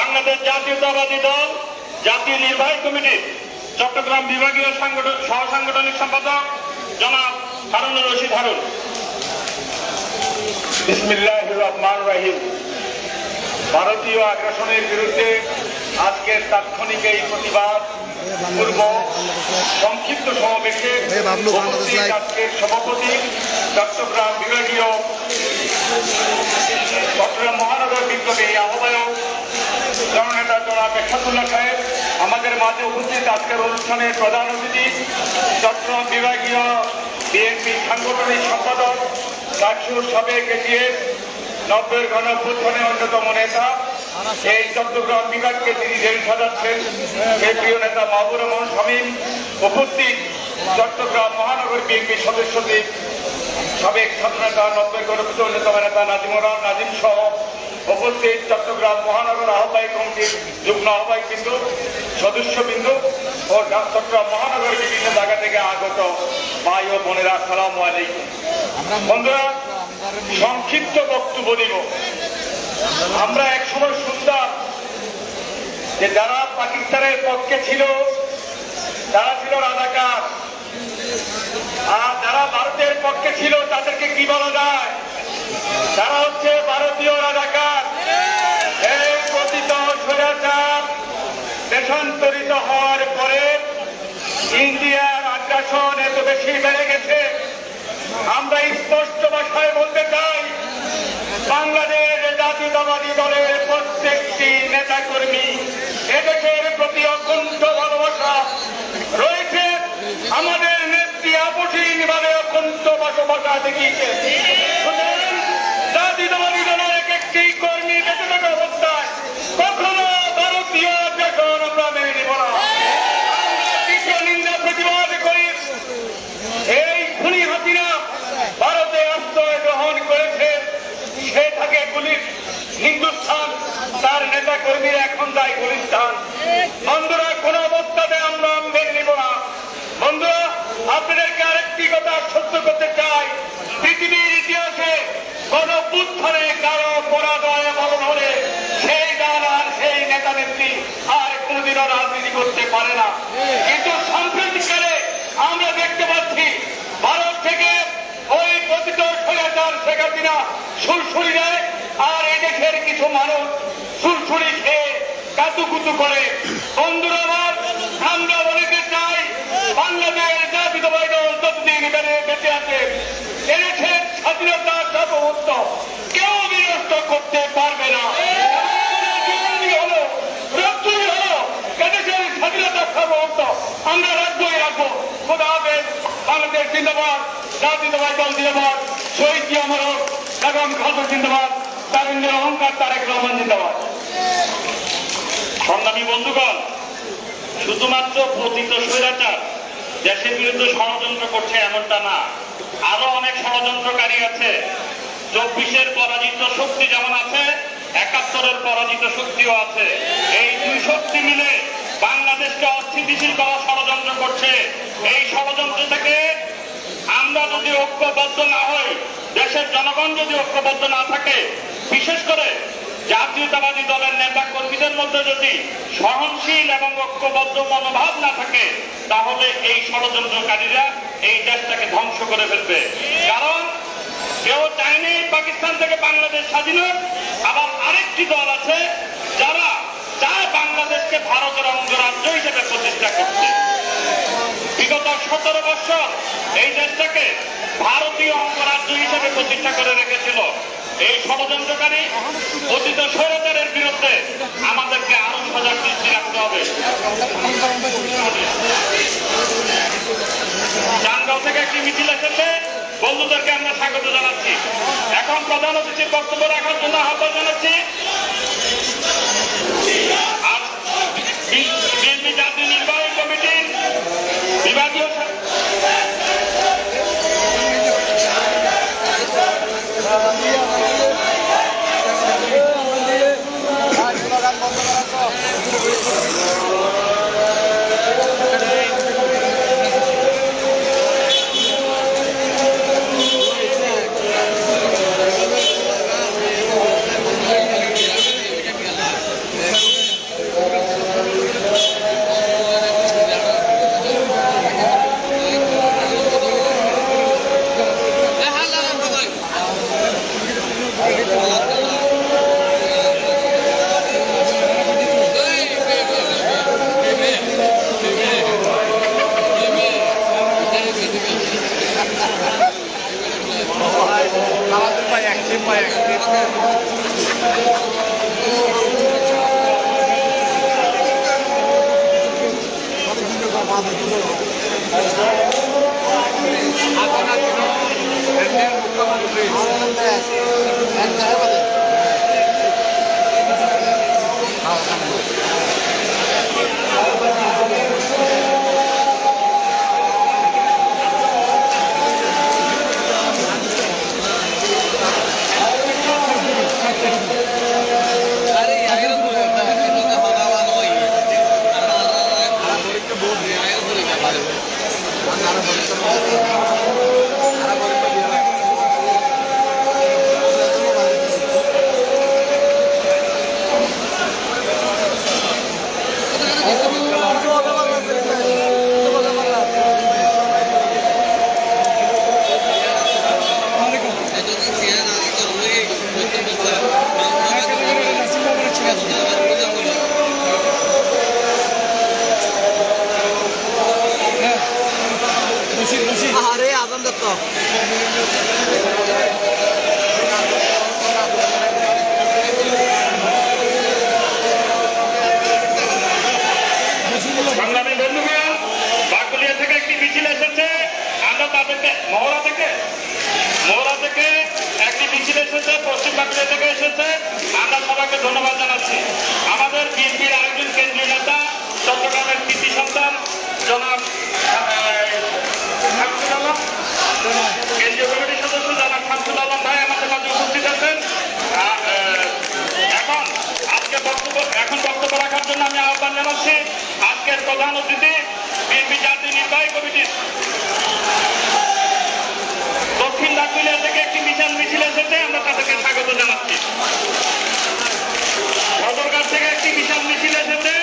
বাংলাদেশ জাতীয়তাবাদী দল জাতীয় নির্বাহী কমিটির চট্টগ্রাম বিভাগীয় সহ সাংগঠনিক সম্পাদক জনাব হারুনুর রশিদ হারুন। বিসমিল্লাহির রহমানির রহিম। ভারতীয় আগ্রাসনের বিরুদ্ধে আজকের তাৎক্ষণিক এই প্রতিবাদ পূর্ব সংক্ষিপ্ত সমাবেশে আজকের সভাপতি চট্টগ্রাম বিভাগীয় চট্টগ্রাম মহানগর বিপ্লবী আহ্বায়ক জননেতা জনাব এরশাদুল্লাহ সাহেব, আমাদের মাঝে উপস্থিত আজকের অনুষ্ঠানের প্রধান অতিথি চট্টগ্রাম বিভাগীয় বিএনপি সাংগঠনিক সম্পাদক ডাকসুর সাবেক এজিএস 90-এর গণঅভ্যুত্থানের অন্যতম নেতা, এই চট্টগ্রাম বিভাগকে তিনি জেল সাজাচ্ছেন সেই প্রিয় নেতা মাহবুবুর রহমান শামীম, উপস্থিত চট্টগ্রাম মহানগর বিএনপি সদস্যদের সাবেক ছাত্রনেতা 90-এর গণঅভ্যুত্থানের অন্যতম নেতা নাজিম সহ উপস্থিত চট্টগ্রাম মহানগর আহ্বায়ক কমিটির যুগ্ম আহ্বায়ক বিন্দু সদস্যবৃন্দ ও চট্টগ্রাম মহানগরের বিভিন্ন জায়গা থেকে আগত ভাই ও বোনেরা, আসসালামু আলাইকুম। বন্ধুরা, সংক্ষিপ্ত বক্তব্য দিব। আমরা একসময় শুনতাম যে যারা পাকিস্তানের পক্ষে ছিল তারা ছিল রাজাকার, আর যারা ভারতের পক্ষে ছিল তাদেরকে কি বলা যায়? তারা হচ্ছে ভারতীয় রাজাকার। এই পতিত স্বৈরাচার দেশান্তরিত হওয়ার পরে ইন্ডিয়ার আগ্রাসন এত বেশি বেড়ে গেছে, আমরা স্পষ্ট ভাষায় বলতে চাই, বাংলাদেশ জাতীয়তাবাদী দলের প্রত্যেকটি নেতাকর্মী এদেশের প্রতি অকুণ্ঠ ভালোবাসা রয়েছে। আমাদের নেত্রী আপসীনভাবে অকুণ্ঠ ভালোবাসা দেখিয়েছে। জাতীয়তাবাদী দলের একটি কর্মী বেঁচে থাকা অবস্থায় কখনো ভারতীয় আগ্রাসন আমরা মেনে নিব না। তীব্র নিন্দা প্রতিবাদ করি। এই খুনি হাসিনা ভারতে আশ্রয় গ্রহণ করেছে, সে থাকে হিন্দুস্তান, তার নেতা কর্মীরা এখন যায় গুলিস্তান। বন্ধুরা, কোন অবস্থাতে আমরা মেনে নিব না। বন্ধুরা, আপনাদেরকে আরেকটি কথা সত্য করতে চাই, পৃথিবীর ইতিহাসে গণঅভ্যুত্থানে কারো পরাজয় বলন হলে সেই দল আর সেই নেতা নেত্রী আর কোনদিনও রাজনীতি করতে পারে না। কিন্তু সাম্প্রতিককালে আমরা দেখতে পাচ্ছি ভারত থেকে ওই পতিত স্বৈরাচার শেখ হাসিনা সুরসুরি দেয়, আর এদেশের কিছু মানুষ সুরসুরি খেয়ে কাতুকুতু করে। বন্ধুরা আমার, আমরা বলতে চাই, বাংলাদেশ জাতীয়তাবাদী দল যতদিন বেঁচে আছে এদেশের স্বাধীনতার সার্বভৌমত্ব কেউ বিনষ্ট করতে পারবে না। এদেশের স্বাধীনতার সার্বভৌমত্ব আমরা রাখবোই রাখবো। খোদা হাফেজ। বাংলাদেশ জিন্দাবাদ, জাতীয়তাবাদী দল জিন্দাবাদ, শহীদ জিয়া অমর, বেগম খালেদা জিন্দাবাদ, তারুণ্যের অহংকার তারেক রহমান জিন্দাবাদ। সংগ্রামী বন্ধুগণ, শুধুমাত্র পতিত স্বৈরাচার দেশের বিরুদ্ধে ষড়যন্ত্র করছে এমনটা না, আরো অনেক ষড়যন্ত্রকারী আছে। 24-এর পরাজিত শক্তি যেমন আছে, 71-এর পরাজিত শক্তিও আছে। এই দুই শক্তি মিলে বাংলাদেশকে অস্থিতিশীল করার ষড়যন্ত্র করছে। এই ষড়যন্ত্র থেকে আমরা যদি ঐক্যবদ্ধ না হই, দেশের জনগণ যদি ঐক্যবদ্ধ না থাকে, বিশেষ করে জাতীয়তাবাদী দলের নেতা কর্মীদের মধ্যে যদি সহনশীল এবং ঐক্যবদ্ধ মনোভাব না থাকে, তাহলে এই ষড়যন্ত্রকারীরা এই দেশটাকে ধ্বংস করে ফেলবে। কারণ কেউ চায়নি পাকিস্তান থেকে বাংলাদেশ স্বাধীন হোক, আবার আরেকটি দল আছে যারা চায় বাংলাদেশকে ভারতের অঙ্গরাজ্য হিসেবে প্রতিষ্ঠা করতে। বিগত 17 বছর এই দেশটাকে ভারতীয় অঙ্গরাজ্য হিসেবে প্রতিষ্ঠা করে রেখেছিল। এই ষড়যন্ত্রকারী অতীত স্বৈরাচারের বিরুদ্ধে আমাদেরকে আরো সজাগ দৃষ্টি রাখতে হবে। টাঙ্গাইল থেকে একটি মিছিল এসেছে, বন্ধুদেরকে আমরা স্বাগত জানাচ্ছি। এখন প্রধান অতিথির বক্তব্য রাখার জন্য আহ্বান জানাচ্ছি বিএনপি জাতীয় নির্বাহী কমিটির বিভাগীয় আরে আজান দত্ত সংগ্রামী বন্ধুগণ, বাকুলিয়া থেকে একটি মিছিল এসেছে। আমরা তাদেরকে মহড়া থেকে একটি মিছিল এসেছে, পশ্চিম বাকুলিয়া থেকে এসেছে। আমরা সবাইকে ধন্যবাদ জানাচ্ছি। আমাদের বিএনপির আরেকজন কেন্দ্রীয় নেতা, চট্টগ্রামের কৃতি সন্তান জনাব শামসুল আলম, কেন্দ্রীয় কমিটির সদস্য জনাব শামসুল আলম ভাই আমাদের মাঝে উপস্থিত আছেন। এখন বক্তব্য রাখার জন্য আমি আহ্বান জানাচ্ছি আজকের প্রধান অতিথি বিএনপি জাতীয় নির্বাহী কমিটির দক্ষিণ বাকুলিয়া থেকে একটি বিশাল মিছিল এসেছে। আমরা তাদেরকে স্বাগত জানাচ্ছি। সদরঘাট থেকে একটি বিশাল মিছিল এসেছে।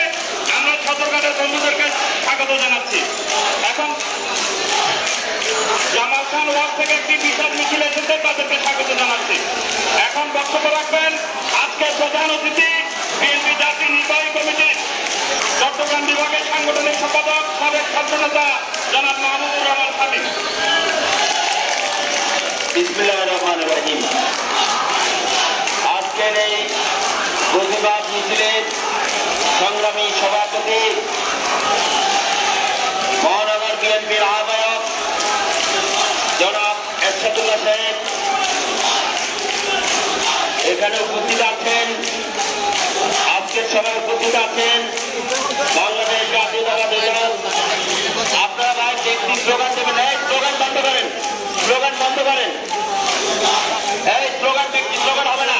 আমরা সদরঘাটের বন্ধুদেরকে স্বাগত জানাচ্ছি। এখন জামাল খান ওয়ার্ড থেকে একটি বিশাল মিছিল এসেছে, তাদেরকে স্বাগত জানাচ্ছি। এখন বক্তব্য রাখবেন আজকের প্রধান অতিথি বিএনপি জাতীয় নির্বাহী কমিটির চট্টগ্রাম বিভাগের সাংগঠনিক সম্পাদক সাবেক ছাত্রনেতা জনাব মাহমুদুর রহমান সাদিক। বিসমিল্লাহির রহমানির রহিম। আজকের এই প্রতিবাদ মিছিলের সংগ্রামী সভাপতি মহানগর বিএনপির আহ্বায়ক জনাব এরশাদুল্লাহ সাহেব এখানে উপস্থিত আছেন। আজকের সভায় উপস্থিত আছেন বাংলাদেশ জাতীয়তাবাদী দল। আপনারা ভাই দেখছি স্লোগান দেবেন। এই স্লোগান বন্ধ করেন, স্লোগান বন্ধ করেন। এই স্লোগান ব্যক্তি স্লোগান হবে না।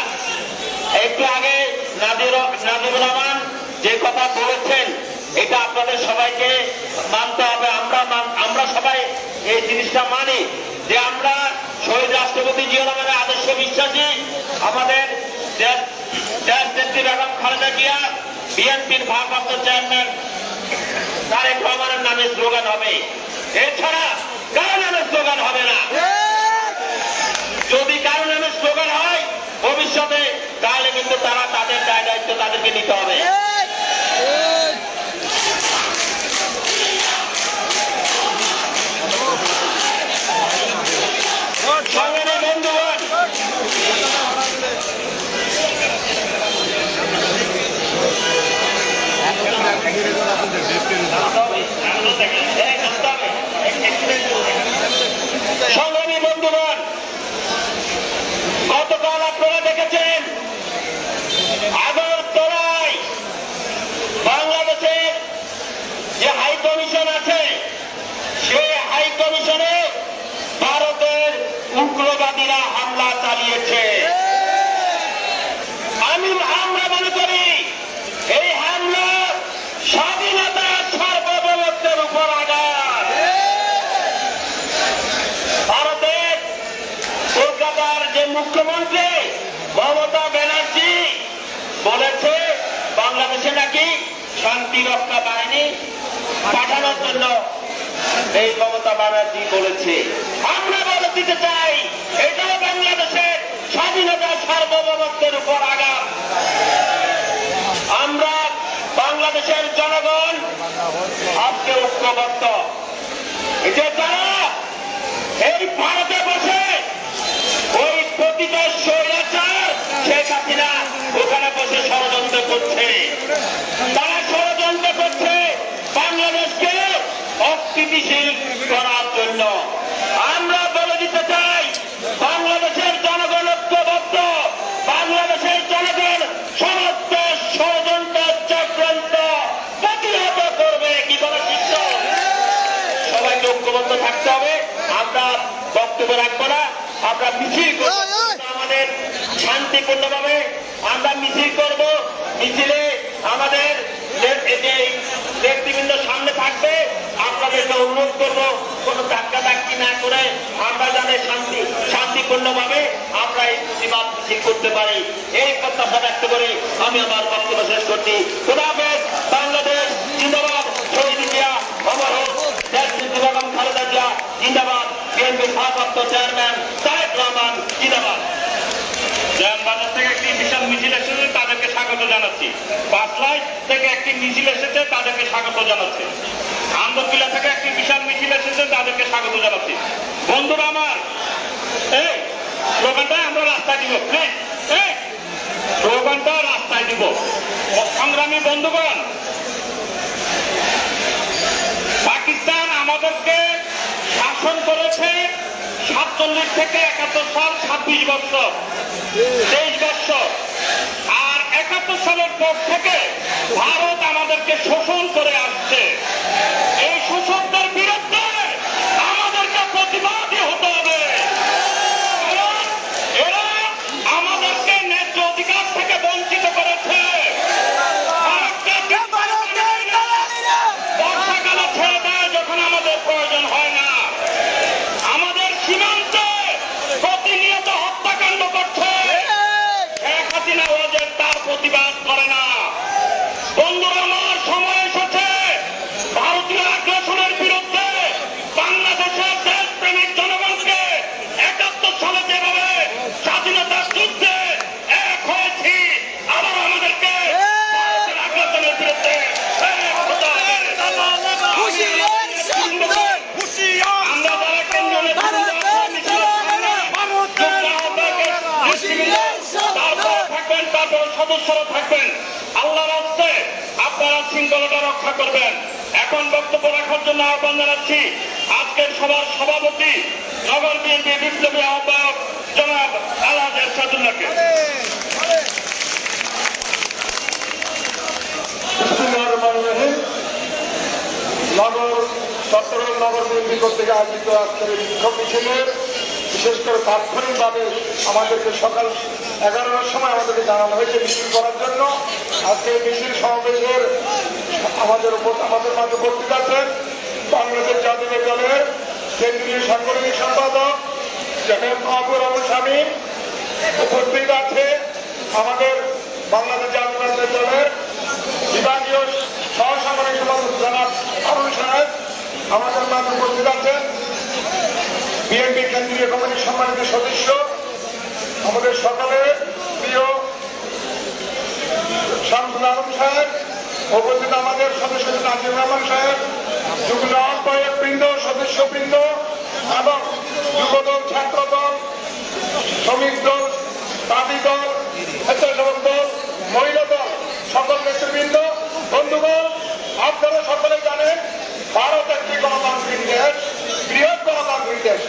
একটু আগে নাজিবুর রহমান যে কথা বলেছেন এটা আপনাদের সবাইকে মানতে হবে। আমরা সবাই এই জিনিসটা মানি যে আমরা শহীদ রাষ্ট্রপতি জিয়া রহমানের আদর্শ বিশ্বাসী। আমাদের দেশ নেত্রী বেগম খালেদা জিয়া, বিএনপির ভারপ্রাপ্ত চেয়ারম্যান তারেক রহমানের নামে স্লোগান হবে, এছাড়া কারো নামে স্লোগান হবে না। যদি কারো নামে স্লোগান হয় ভবিষ্যতে তাহলে কিন্তু তারা তাদের দায় দায়িত্ব তাদেরকে নিতে হবে। সংগ্রামী বন্ধুগণ, সংগ্রামী বন্ধুগণ, গতকাল আপনারা দেখেছেন আগরতলায় বাংলাদেশের যে হাই কমিশন আছে সেই হাই কমিশনে ভারতের উগ্রবাদীরা হামলা চালিয়েছে। আমরা মনে করি এই হামলা স্বাধীনতা সার্বভৌমত্বের উপর আঘাত। ভারতের কলকাতার যে মুখ্যমন্ত্রী মমতা ব্যানার্জি বলেছে বাংলাদেশে নাকি শান্তি রক্ষা বাহিনী পাঠানোর জন্য এই মমতা ব্যানার্জি বলেছে। আমরা বলে দিতে চাই এটাও বাংলাদেশের স্বাধীনতা সার্বভৌমত্বের উপর আঘাত। আমরা বাংলাদেশের জনগণ আজকে ঐক্যবদ্ধ যে তারা এই ভারতে বসে ওই পতিত স্বৈরাচার শেখ হাসিনা ওখানে বসে ষড়যন্ত্র করছে। তারা ষড়যন্ত্র করছে বাংলাদেশকে অস্থিতিশীল করার জন্য। আমরা বলে দিতে চাই বাংলাদেশের জনগণ ঐক্যবদ্ধ। বাংলাদেশের জনগণ সমস্ত ষড়যন্ত্র চক্রান্ত প্রতিহত করবে। কি বলে শিষ্য সবাইকে ঐক্যবদ্ধ থাকতে হবে। আমরা বক্তব্য রাখবো না, আমরা মিছিল করবো। আমাদের শান্তিপূর্ণভাবে আমরা মিছিল করব। মিছিলে আমাদের নেতৃবৃন্দ সামনে থাকবে। আপনাদেরকে অনুরোধ করবো কোনো ধাক্কা ধাক্কি না করে আমরা যাতে শান্তিপূর্ণভাবে আমরা এই প্রতিবাদ মিছিল করতে পারি এই প্রত্যাশা ব্যক্ত করে আমি আমার বক্তব্য শেষ করছি। খোদা হাফেজ। বাংলাদেশ জিন্দাবাদ। শহীদ জিয়া অমর হোক। দেশ নেত্রী বেগম খালেদা জিয়া জিন্দাবাদ। বিএনপির ভারপ্রাপ্ত চেয়ারম্যান তারেক রহমান জিন্দাবাদ। বাজার থেকে একটি বিশাল মিছিল এসেছে, তাদেরকে স্বাগত জানাচ্ছি। জানাচ্ছি। পাঁচলাই থেকে একটি মিছিল এসেছে, তাদেরকে স্বাগত জানাচ্ছি। আন্দরকিল্লা থেকে একটি বিশাল মিছিল এসেছে, তাদেরকে স্বাগত জানাচ্ছি। বন্ধুরা আমার, এই স্লোগানটা আমরা রাস্তায় দিব, প্লিজ এই স্লোগানটা রাস্তায় দিব। সংগ্রামী বন্ধুগণ, পাকিস্তান আমাদেরকে শাসন করেছে 47 থেকে 71 সাল, 26 বছর, 23 বছর। আর 71 সালের পর থেকে ভারত আমাদেরকে শোষণ করে আসছে। এই শোষকদের বিরুদ্ধে আমাদেরকে প্রতিবাদী হতে হবে। কারণ এরা আমাদেরকে ন্যায্য অধিকার থেকে বঞ্চিত করেছে। বর্ষাকালে ছেড়ে দেয় যখন আমাদের প্রয়োজন হয় না। আমাদের সীমান্তে প্রতিনিয়ত হত্যাকাণ্ড করছে। শেখ হাসিনা ওদের তার প্রতিবাদ করে না। বন্ধুরা আমার, সময় এসেছে ভারতীয় আগ্রাসনের বিরুদ্ধে বাংলাদেশের দেশপ্রেমিক জনগণকে 71 সালে যেভাবে স্বাধীনতার যুদ্ধে এক হয়েছি, আবার আমাদেরকে ভারতের আগ্রাসনের বিরুদ্ধে এক হতে হবে। আমরা যারা কেন্দ্রীয় নেতৃবৃন্দ থাকবেন, তারপর সদস্যরা থাকবেন, আল্লাহর রাস্তে আপনারা শৃঙ্খলাটা রক্ষা করবেন। এখন বক্তব্য রাখার জন্য আহ্বান জানাচ্ছি আজকের সভার সভাপতি, নগর বিএনপি বিপ্লবী আহ্বায়ক জনাব আলহাজ এরশাদুল্লাহকে। নগর চট্টগ্রাম নগর বিএনপি কর্তৃক আয়োজিত আজকের এই বিক্ষোভ মিছিলের বিশেষ করে তাৎক্ষণিকভাবে আমাদেরকে সকাল 11টার সময় আমাদেরকে জানানো হয়েছে মিছিল করার জন্য। আজকে এই মিছিল সমাবেশের আমাদের মাঝে উপস্থিত আছেন বাংলাদেশ জাতীয় দলের কেন্দ্রীয় সাংগঠনিক সম্পাদক জনাব মাহবুব আবুল শামীম। উপস্থিত আছে আমাদের বাংলাদেশ জাতীয় দলের বিভাগীয় সহ সাংগঠনিক সম্পাদক জনাব আবুল সাহেব। আমাদের মাঝে উপস্থিত আছেন বিএনপি কেন্দ্রীয় কমিটির সম্মানিত সদস্য, আমাদের সকলে প্রিয় শামসুল আলম সাহেব। উপস্থিত আমাদের সদস্য নাজির রহমান সাহেব, যুগ্ম আহ্বায়ক বৃন্দ, সদস্যবৃন্দ এবং যুবদল, ছাত্রদল, শ্রমিক দল, তাঁতি দল, স্বেচ্ছাসেবক দল, মহিলা দল, সকল নেতৃবৃন্দ, বন্ধুগণ, আপনারা সকলে জানেন ভারত একটি গণতান্ত্রিক দেশ, বৃহৎ গণতান্ত্রিক দেশ।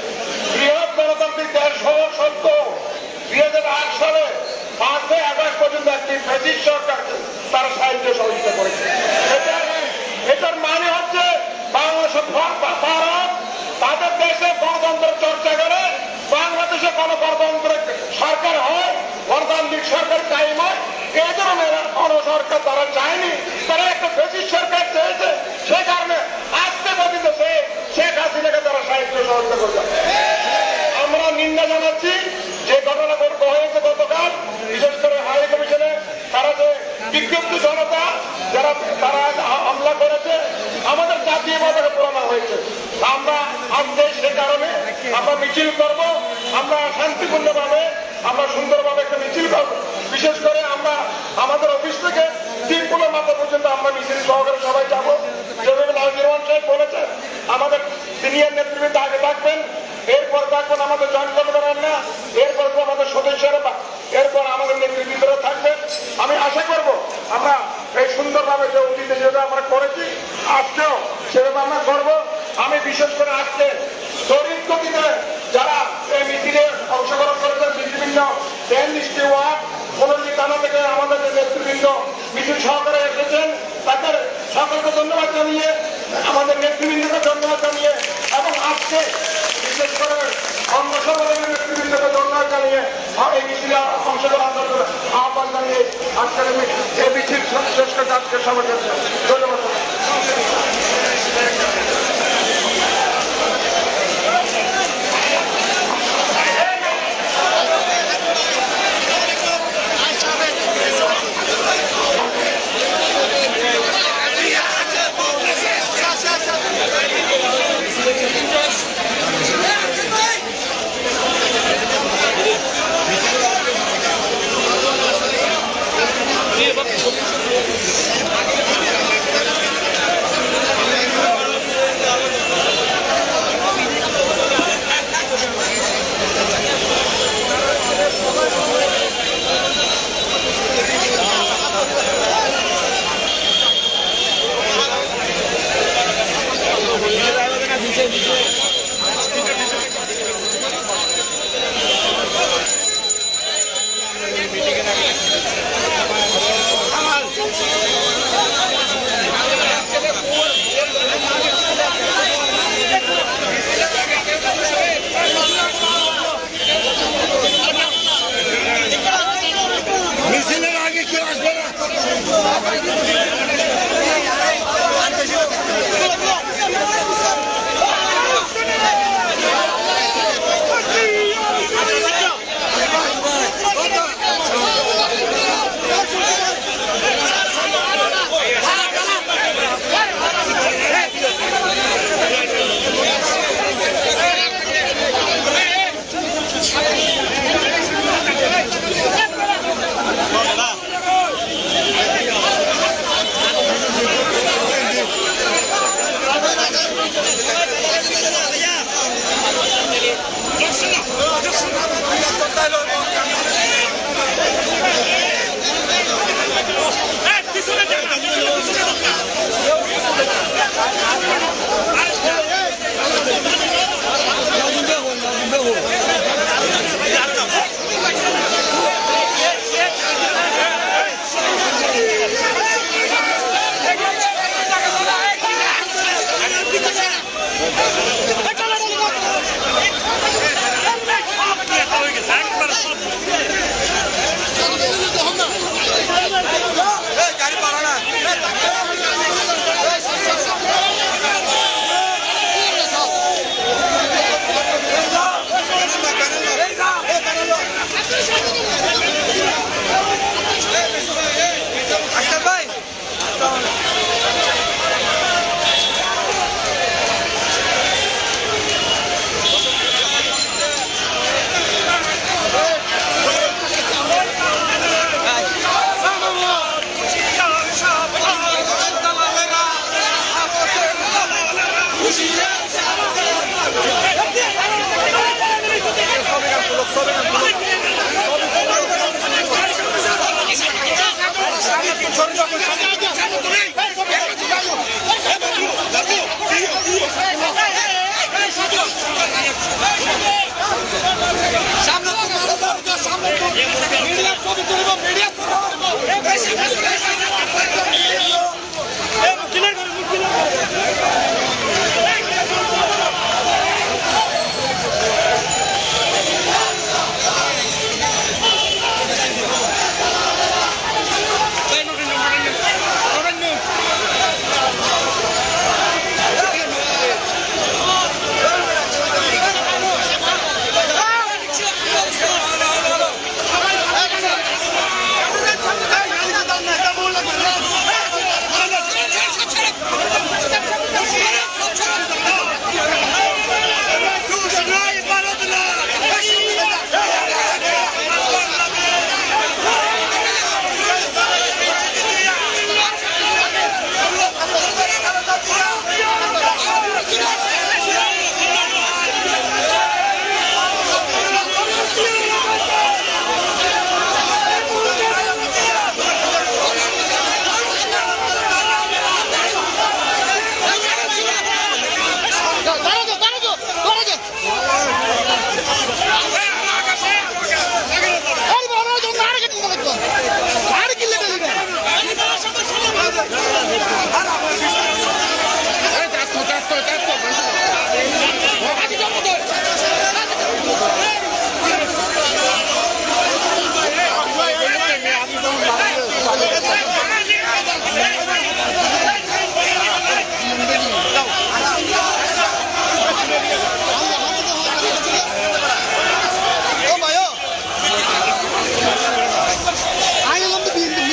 বৃহৎ গণতান্ত্রিক দেশ হওয়া সত্ত্বেও 2008 সালে 5 আগস্ট পর্যন্ত একটি ব্রিটিশ সরকারকে তারা সাহায্য সহযোগিতা করেছে। এটার মানে হচ্ছে বাংলাদেশের ভারত তাদের দেশে গণতন্ত্রের চর্চা করে, বাংলাদেশে কোনো গণতন্ত্রের সরকার হয়, গণতান্ত্রিক সরকার কায়েম হয়। এই ধরনের কোন সরকার তারা চায়নি, তারা একটা ব্রিটিশ সরকার চেয়েছে। সে কারণে আজকে পর্যন্ত শেখ হাসিনাকে তারা সাহায্য সহযোগিতা করবে। আমরা নিন্দা জানাচ্ছি যে ঘটনা হয়েছে গতকাল, বিশেষ করে হাই কমিশনে তারা যে বিক্ষুব্ধ জনতা যারা তারা হামলা করেছে, আমাদের জাতীয়ভাবে পুরানো হয়েছে। আমরা আজকে সে কারণে আমরা মিছিল করব, আমরা শান্তিপূর্ণভাবে আমরা সুন্দরভাবে একটা মিছিল করবো। বিশেষ করে আমরা আমাদের অফিস থেকে তিনপুলের মাথা পর্যন্ত আমরা মিছিল সহকারে সবাই যাবো। যেভাবে নাজির রহমান সাহেব বলেছেন, আমাদের সিনিয়র নেতৃবৃন্দ আগে থাকবেন, এরপর থাকবেন আমাদের জয়েন্ট কমিটির না, এরপর আমাদের সদস্যরা, এরপর আমাদের নেতৃবৃন্দরা থাকবেন। আমি আশা করব আমরা এই সুন্দরভাবে যে অতীতে যেটা আমরা করেছি আজকেও সেভাবে আমরা করবো। আমি বিশেষ করে আজকে তড়িৎ গতিতে যারা এই মিছিলে অংশগ্রহণ করেছেন, বিভিন্ন ডিস্ট্রিক্ট ওয়ার্ড 15টি থানা থেকে আমাদের যে নেতৃবৃন্দ মিছিল সহকারে এসেছেন, তাদের সকলকে ধন্যবাদ জানিয়ে, আমাদের নেতৃবৃন্দকে ধন্যবাদ জানিয়ে এবং আজকে বিশেষ করে অন্য সংগঠনের নেতৃবৃন্দকে ধন্যবাদ জানিয়ে এই মিছিলে অংশগ্রহণ করতে আহ্বান জানিয়ে আজকের এই মিছিল শেষ করে আজকে সবাই ধন্যবাদ। Bak I am the media.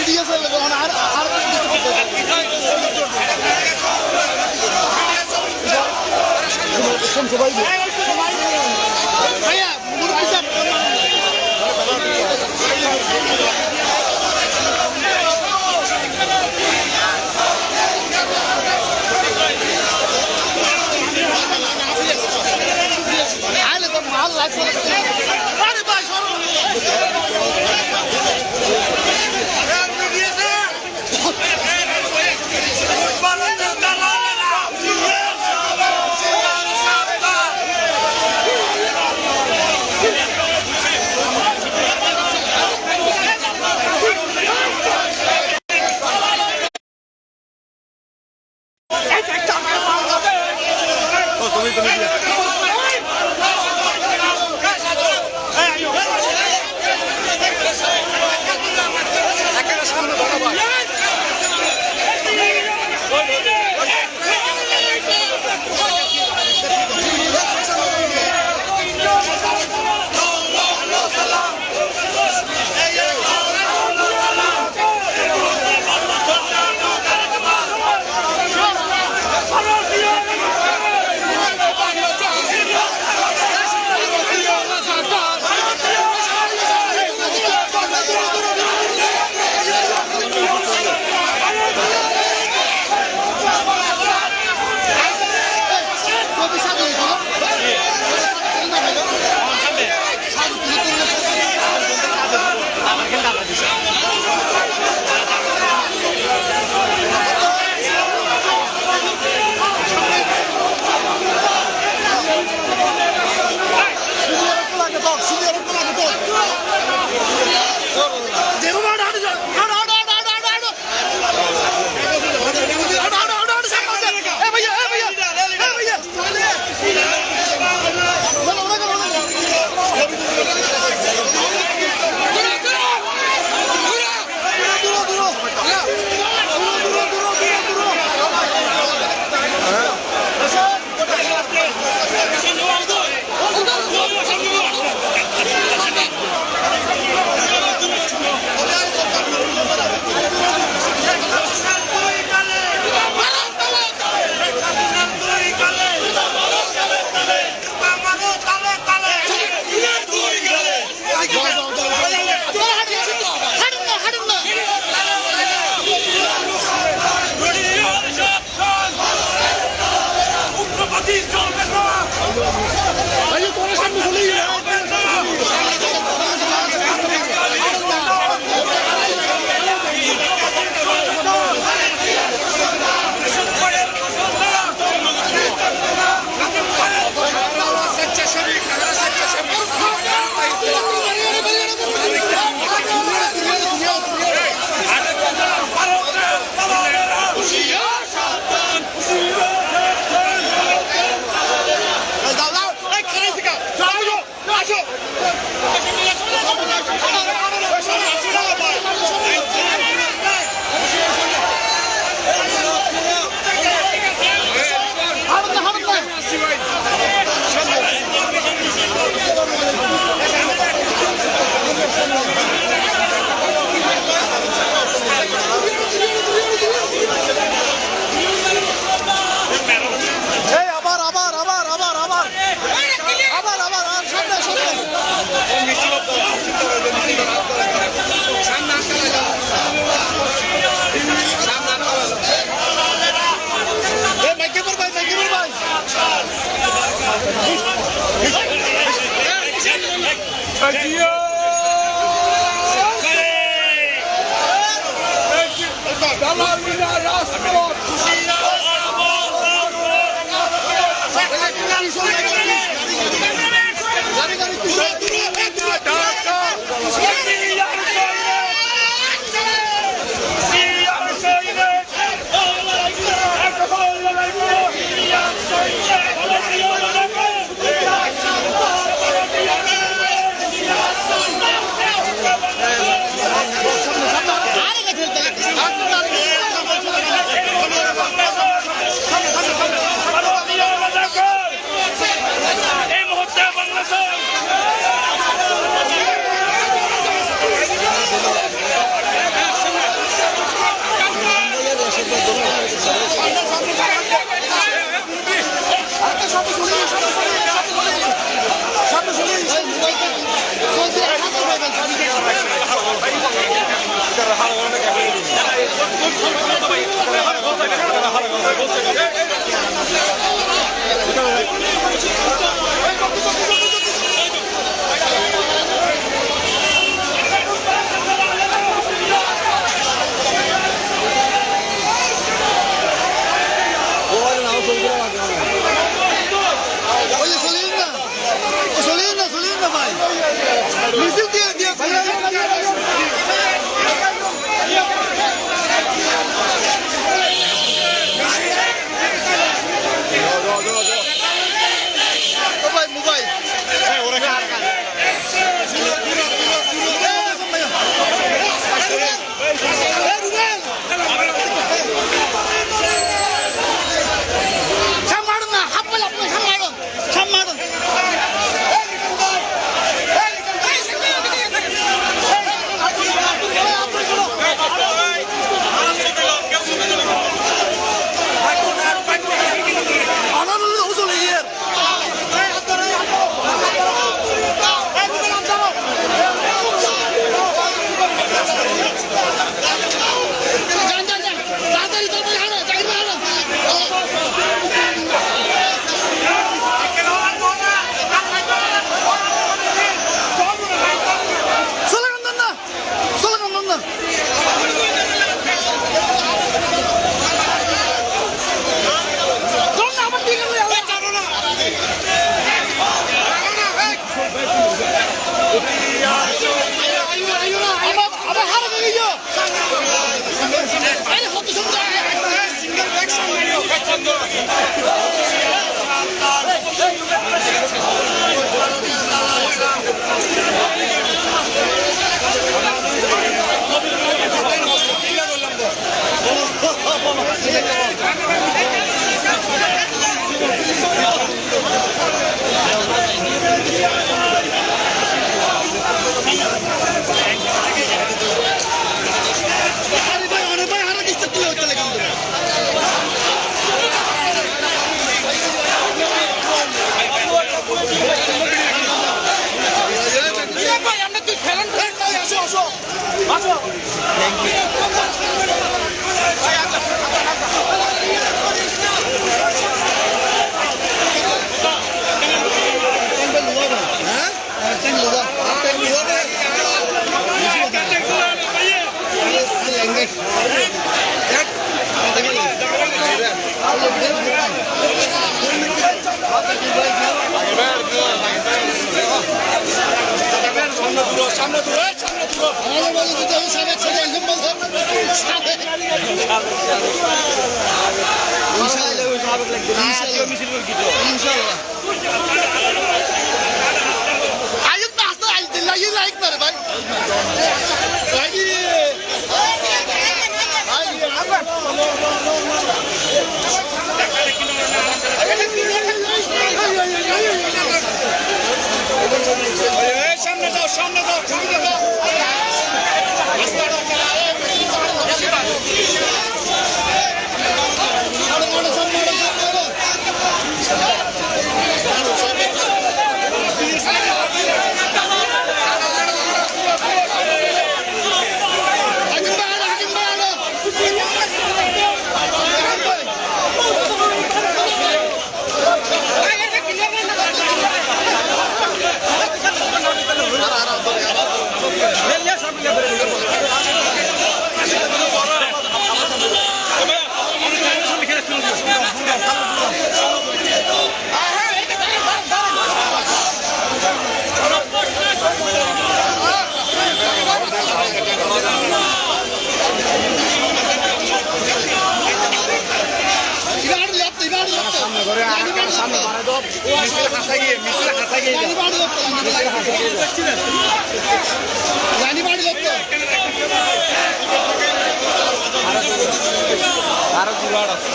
আরো জুড়ার আছে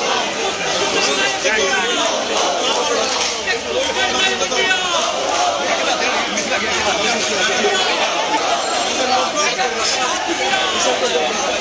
Thank you.